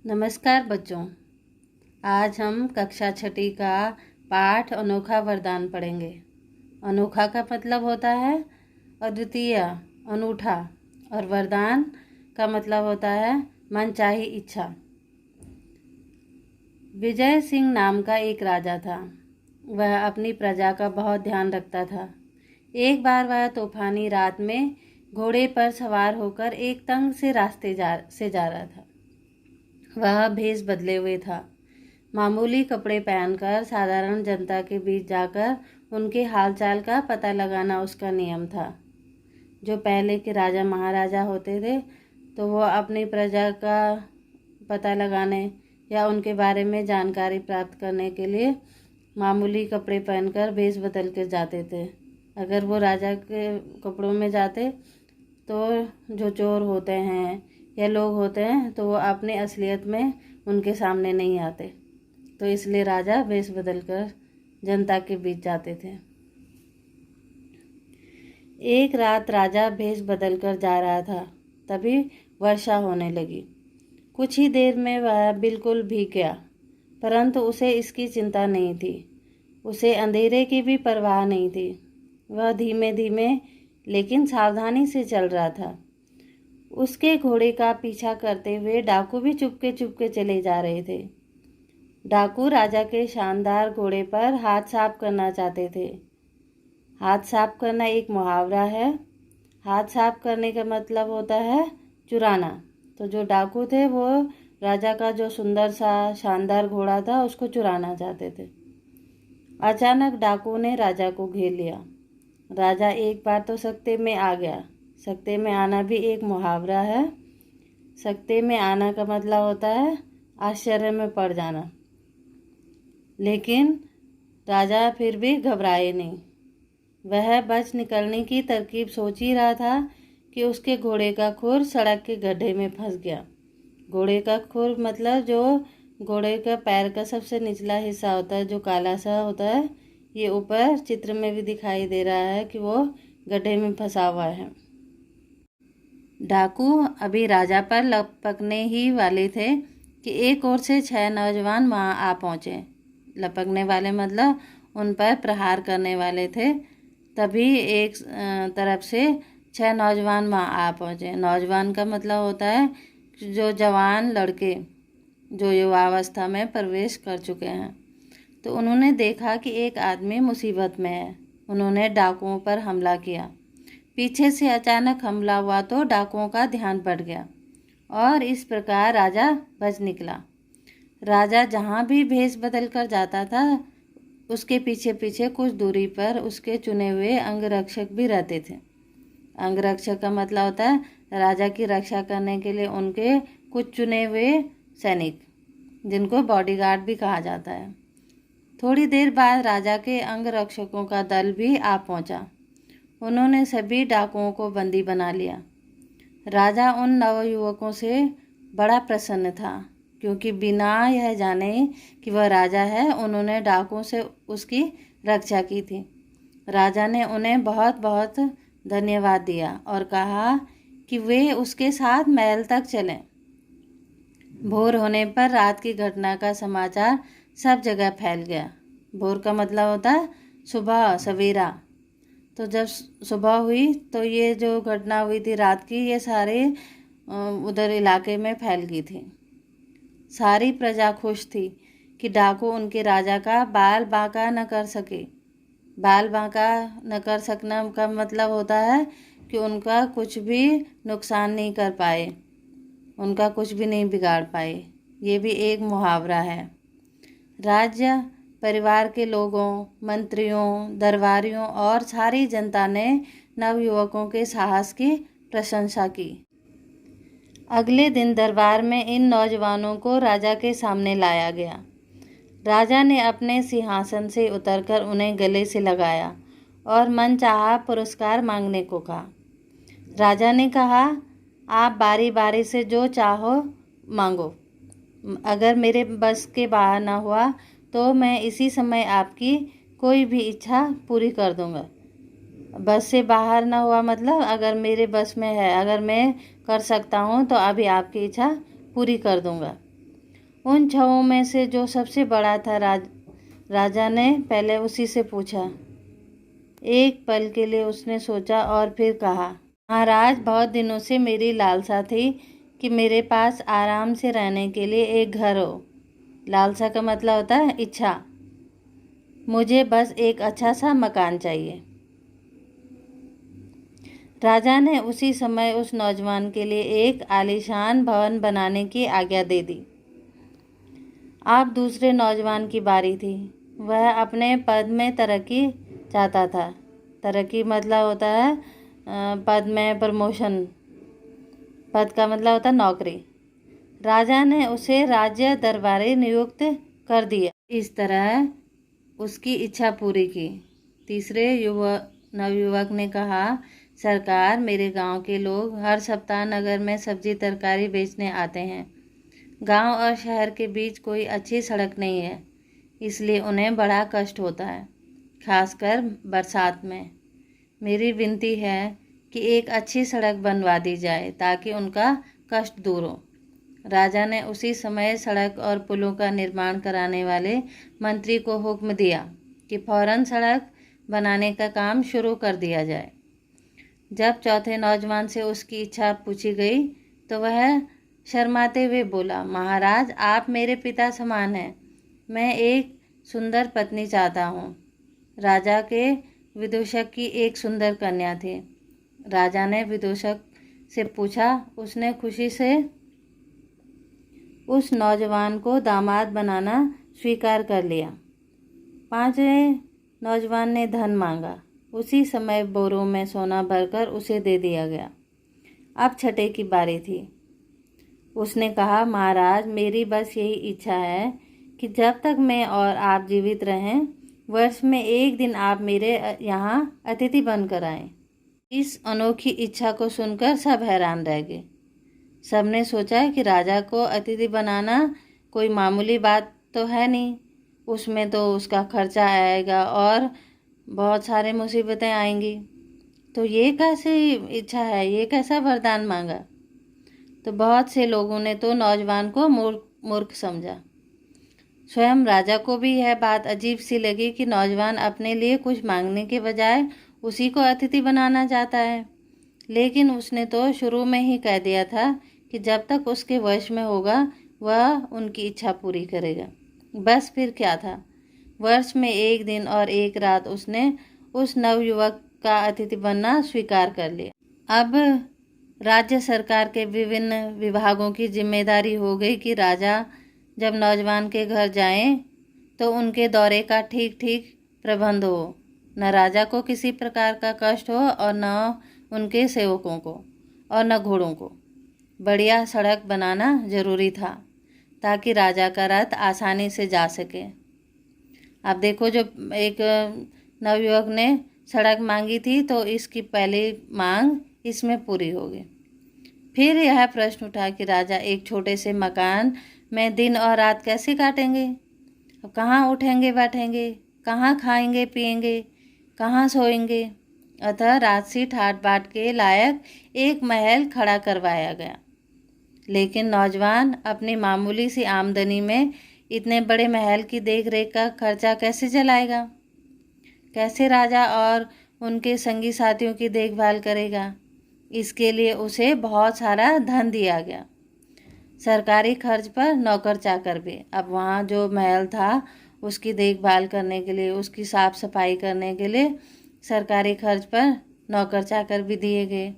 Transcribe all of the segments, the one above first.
नमस्कार बच्चों। आज हम कक्षा छठी का पाठ अनोखा वरदान पढ़ेंगे। अनोखा का मतलब होता है अद्वितीय, अनूठा, और वरदान का मतलब होता है मनचाही इच्छा। विजय सिंह नाम का एक राजा था। वह अपनी प्रजा का बहुत ध्यान रखता था। एक बार वह तूफानी रात में घोड़े पर सवार होकर एक तंग से रास्ते से जा रहा था। वह भेष बदले हुए था। मामूली कपड़े पहनकर साधारण जनता के बीच जाकर उनके हालचाल का पता लगाना उसका नियम था। जो पहले के राजा महाराजा होते थे तो वो अपनी प्रजा का पता लगाने या उनके बारे में जानकारी प्राप्त करने के लिए मामूली कपड़े पहनकर भेष बदल कर जाते थे। अगर वो राजा के कपड़ों में जाते तो जो चोर होते हैं या लोग होते हैं तो वो अपनी असलियत में उनके सामने नहीं आते। तो इसलिए राजा भेष बदल कर जनता के बीच जाते थे। एक रात राजा भेष बदल कर जा रहा था, तभी वर्षा होने लगी। कुछ ही देर में वह बिल्कुल भीग गया, परंतु उसे इसकी चिंता नहीं थी। उसे अंधेरे की भी परवाह नहीं थी। वह धीमे धीमे लेकिन सावधानी से चल रहा था। उसके घोड़े का पीछा करते हुए डाकू भी चुपके चुपके चले जा रहे थे। डाकू राजा के शानदार घोड़े पर हाथ साफ करना चाहते थे। हाथ साफ करना एक मुहावरा है। हाथ साफ करने का मतलब होता है चुराना। तो जो डाकू थे वो राजा का जो सुंदर सा शानदार घोड़ा था उसको चुराना चाहते थे। अचानक डाकू ने राजा को घेर लिया। राजा एक बार तो सकते में आ गया। सकते में आना भी एक मुहावरा है। सकते में आना का मतलब होता है आश्चर्य में पड़ जाना। लेकिन राजा फिर भी घबराए नहीं। वह बच निकलने की तरकीब सोच ही रहा था कि उसके घोड़े का खुर सड़क के गड्ढे में फंस गया। घोड़े का खुर मतलब जो घोड़े का पैर का सबसे निचला हिस्सा होता है, जो काला सा होता है। ये ऊपर चित्र में भी दिखाई दे रहा है कि वो गड्ढे में फंसा हुआ है। डाकू अभी राजा पर लपकने ही वाले थे कि एक ओर से 6 नौजवान वहां आ पहुंचे। लपकने वाले मतलब उन पर प्रहार करने वाले थे। तभी एक तरफ से 6 नौजवान वहां आ पहुंचे। नौजवान का मतलब होता है जो जवान लड़के जो युवावस्था में प्रवेश कर चुके हैं। तो उन्होंने देखा कि एक आदमी मुसीबत में है। उन्होंने डाकुओं पर हमला किया। पीछे से अचानक हमला हुआ तो डाकुओं का ध्यान बढ़ गया और इस प्रकार राजा बच निकला। राजा जहाँ भी भेष बदल कर जाता था उसके पीछे पीछे कुछ दूरी पर उसके चुने हुए अंगरक्षक भी रहते थे। अंगरक्षक का मतलब होता है राजा की रक्षा करने के लिए उनके कुछ चुने हुए सैनिक, जिनको बॉडीगार्ड भी कहा जाता है। थोड़ी देर बाद राजा के अंगरक्षकों का दल भी आ पहुंचा। उन्होंने सभी डाकुओं को बंदी बना लिया। राजा उन नवयुवकों से बड़ा प्रसन्न था, क्योंकि बिना यह जाने कि वह राजा है उन्होंने डाकुओं से उसकी रक्षा की थी। राजा ने उन्हें बहुत बहुत धन्यवाद दिया और कहा कि वे उसके साथ महल तक चलें। भोर होने पर रात की घटना का समाचार सब जगह फैल गया। भोर का मतलब होता है सुबह, सवेरा। तो जब सुबह हुई तो ये जो घटना हुई थी रात की, ये सारे उधर इलाके में फैल गई थी। सारी प्रजा खुश थी कि डाकू उनके राजा का बाल बांका न कर सके। बाल बांका न कर सकना का मतलब होता है कि उनका कुछ भी नुकसान नहीं कर पाए, उनका कुछ भी नहीं बिगाड़ पाए। ये भी एक मुहावरा है। राज्य परिवार के लोगों, मंत्रियों, दरबारियों और सारी जनता ने नवयुवकों के साहस की प्रशंसा की। अगले दिन दरबार में इन नौजवानों को राजा के सामने लाया गया। राजा ने अपने सिंहासन से उतरकर उन्हें गले से लगाया और मनचाहा पुरस्कार मांगने को कहा। राजा ने कहा, आप बारी बारी से जो चाहो मांगो। अगर मेरे बस के बाहर ना हुआ तो मैं इसी समय आपकी कोई भी इच्छा पूरी कर दूंगा। बस से बाहर ना हुआ मतलब अगर मेरे बस में है, अगर मैं कर सकता हूँ तो अभी आपकी इच्छा पूरी कर दूंगा। उन छहों में से जो सबसे बड़ा था राजा ने पहले उसी से पूछा। एक पल के लिए उसने सोचा और फिर कहा, महाराज, बहुत दिनों से मेरी लालसा थी कि मेरे पास आराम से रहने के लिए एक घर हो। लालसा का मतलब होता है इच्छा। मुझे बस एक अच्छा सा मकान चाहिए। राजा ने उसी समय उस नौजवान के लिए एक आलीशान भवन बनाने की आज्ञा दे दी। अब दूसरे नौजवान की बारी थी। वह अपने पद में तरक्की चाहता था। तरक्की मतलब होता है पद में प्रमोशन। पद का मतलब होता है नौकरी। राजा ने उसे राज्य दरबारी नियुक्त कर दिया। इस तरह उसकी इच्छा पूरी की। तीसरे नवयुवक ने कहा, सरकार, मेरे गांव के लोग हर सप्ताह नगर में सब्जी तरकारी बेचने आते हैं। गांव और शहर के बीच कोई अच्छी सड़क नहीं है, इसलिए उन्हें बड़ा कष्ट होता है, खासकर बरसात में। मेरी विनती है कि एक अच्छी सड़क बनवा दी जाए ताकि उनका कष्ट दूर हो। राजा ने उसी समय सड़क और पुलों का निर्माण कराने वाले मंत्री को हुक्म दिया कि फौरन सड़क बनाने का काम शुरू कर दिया जाए। जब चौथे नौजवान से उसकी इच्छा पूछी गई तो वह शर्माते हुए बोला, महाराज, आप मेरे पिता समान हैं। मैं एक सुंदर पत्नी चाहता हूँ। राजा के विदूषक की एक सुंदर कन्या थी। राजा ने विदूषक से पूछा। उसने खुशी से उस नौजवान को दामाद बनाना स्वीकार कर लिया। पांचवें नौजवान ने धन मांगा। उसी समय बोरों में सोना भरकर उसे दे दिया गया। अब छठे की बारी थी। उसने कहा, महाराज, मेरी बस यही इच्छा है कि जब तक मैं और आप जीवित रहें, वर्ष में एक दिन आप मेरे यहाँ अतिथि बनकर आएं। इस अनोखी इच्छा को सुनकर सब हैरान रह गए। सबने सोचा कि राजा को अतिथि बनाना कोई मामूली बात तो है नहीं। उसमें तो उसका खर्चा आएगा और बहुत सारे मुसीबतें आएंगी। तो ये कैसी इच्छा है, ये कैसा वरदान मांगा। तो बहुत से लोगों ने तो नौजवान को मूर्ख समझा। स्वयं राजा को भी यह बात अजीब सी लगी कि नौजवान अपने लिए कुछ मांगने के बजाय उसी को अतिथि बनाना चाहता है। लेकिन उसने तो शुरू में ही कह दिया था कि जब तक उसके वश में होगा वह उनकी इच्छा पूरी करेगा। बस फिर क्या था, वर्ष में एक दिन और एक रात उसने उस नवयुवक का अतिथि बनना स्वीकार कर लिया। अब राज्य सरकार के विभिन्न विभागों की जिम्मेदारी हो गई कि राजा जब नौजवान के घर जाएं तो उनके दौरे का ठीक ठीक प्रबंध हो। न राजा को किसी प्रकार का कष्ट हो और न उनके सेवकों को और न घोड़ों को। बढ़िया सड़क बनाना जरूरी था ताकि राजा का रथ आसानी से जा सके। अब देखो, जो एक नवयुवक ने सड़क मांगी थी तो इसकी पहली मांग इसमें पूरी हो गई। फिर यह प्रश्न उठा कि राजा एक छोटे से मकान में दिन और रात कैसे काटेंगे। कहाँ उठेंगे बैठेंगे, कहाँ खाएंगे पिएंगे, कहाँ सोएंगे। अतः राजसी ठाट बाट के लायक एक महल खड़ा करवाया गया। लेकिन नौजवान अपनी मामूली सी आमदनी में इतने बड़े महल की देखरेख का खर्चा कैसे चलाएगा। कैसे राजा और उनके संगी साथियों की देखभाल करेगा। इसके लिए उसे बहुत सारा धन दिया गया। सरकारी खर्च पर नौकर चाकर भी। अब वहाँ जो महल था उसकी देखभाल करने के लिए, उसकी साफ सफाई करने के लिए सरकारी खर्च पर नौकर चाकर भी दिए गए।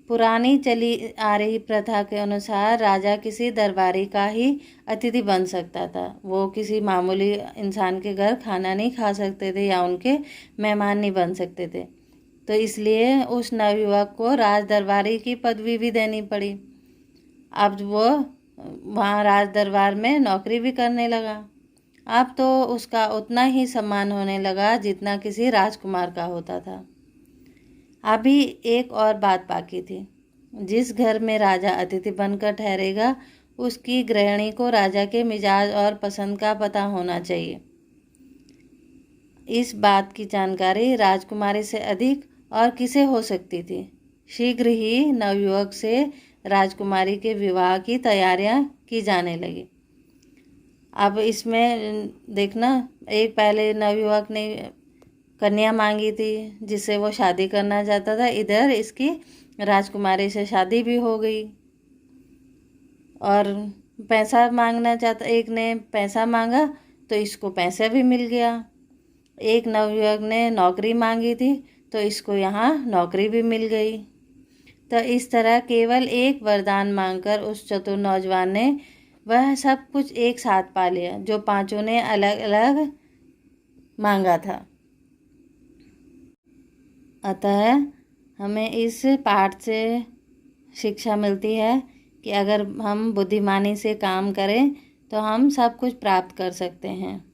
पुरानी चली आ रही प्रथा के अनुसार राजा किसी दरबारी का ही अतिथि बन सकता था। वो किसी मामूली इंसान के घर खाना नहीं खा सकते थे या उनके मेहमान नहीं बन सकते थे। तो इसलिए उस नवयुवक को राज दरबारी की पदवी भी देनी पड़ी। अब वो वहाँ राज दरबार में नौकरी भी करने लगा। अब तो उसका उतना ही सम्मान होने लगा जितना किसी राजकुमार का होता था। अभी एक और बात बाकी थी। जिस घर में राजा अतिथि बनकर ठहरेगा उसकी गृहिणी को राजा के मिजाज और पसंद का पता होना चाहिए। इस बात की जानकारी राजकुमारी से अधिक और किसे हो सकती थी। शीघ्र ही नवयुवक से राजकुमारी के विवाह की तैयारियां की जाने लगी। अब इसमें देखना, एक पहले नवयुवक ने कन्या मांगी थी जिससे वो शादी करना चाहता था, इधर इसकी राजकुमारी से शादी भी हो गई। और पैसा मांगना चाहता, एक ने पैसा मांगा तो इसको पैसा भी मिल गया। एक नवयुवक ने नौकरी मांगी थी तो इसको यहाँ नौकरी भी मिल गई। तो इस तरह केवल एक वरदान मांगकर उस चतुर नौजवान ने वह सब कुछ एक साथ पा लिया जो पांचों ने अलग अलग मांगा था। अतः हमें इस पाठ से शिक्षा मिलती है कि अगर हम बुद्धिमानी से काम करें तो हम सब कुछ प्राप्त कर सकते हैं।